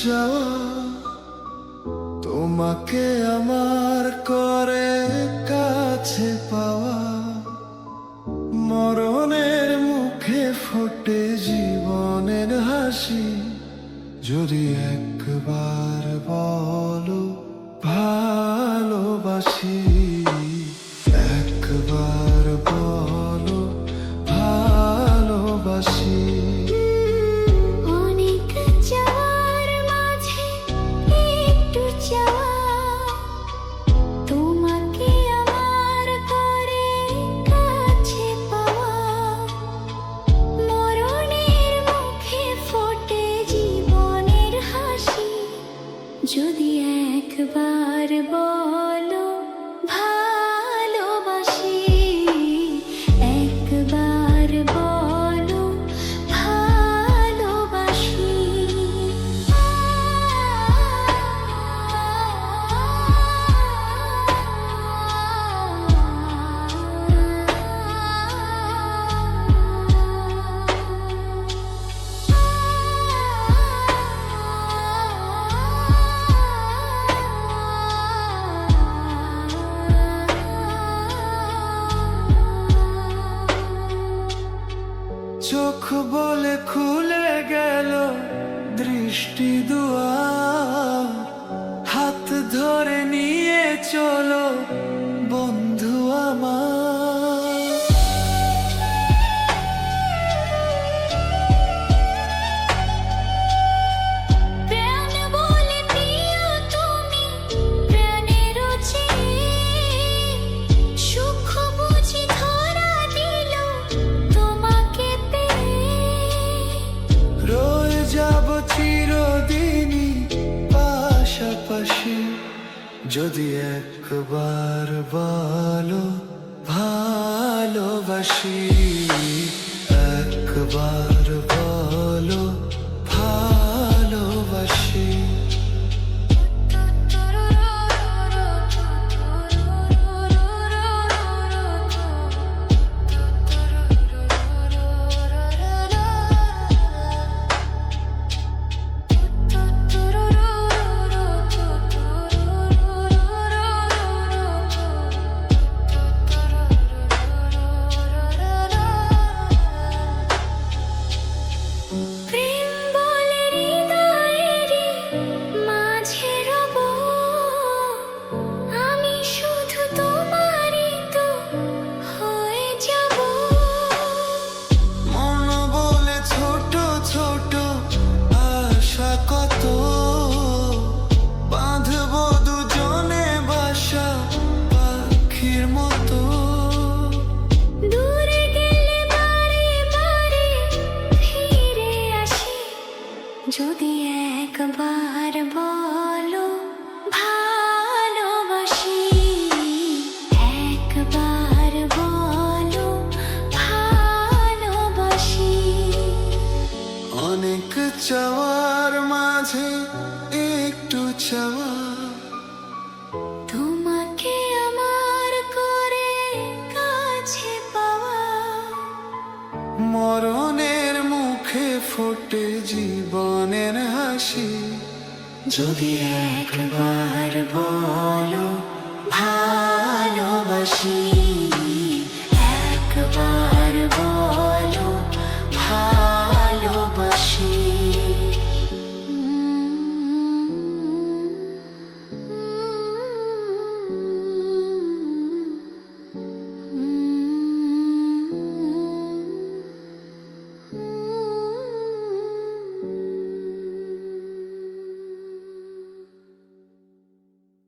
চাওয়া তোমাকে আমার করে কাছে পাওয়া, মরণের মুখে ফোটে জীবনের হাসি। যদি একবার বলো ভালোবাসি, একবার বলো ভালোবাসি। অনেক চাওয়ার মাঝে একটু চাওয়া, তোমাকে আমার করে কাছে পাওয়া, মরণের মুখে ফোটে জীবনের হাসি। যদি একবার বলো ভালোবাসি, একবার বলো ভালোবাসি। চোখ বলে খুলে গেল দৃষ্টি দুয়ার, হাত ধরে নিয়ে চলো বন্ধু আমার। প্রাণ বলে প্রিয় তুমি, প্রাণেরও চেয়ে সুখ বুঝি ধরা দিল তোমাকে পেয়ে। রয়ে যাব চিরদিনই পাশাপাশি। যদি একবার বলো ভালোবাসি, একবার বলো ভালোবাসি। প্রেম বলে হৃদয়েরই মাঝে রব, আমি শুধু তোমারই তো হয়ে যাব। মন বলে ছোট ছোট আশা কত, বাঁধব দুজনে বাসা পাখির মতো। দূরে গেলে বারে বারে ফিরে আসি। যদি একবার বলো ভালোবাসি, একবার বলো ভালোবাসি। অনেক চাওয়ার মাঝে একটু চাওয়া, তোমাকে আমার করে কাছে পাওয়া, মরণের মুখে ফোটে জীবনের হাসি। যদি একবার বলো ভালোবাসি, একবার বলো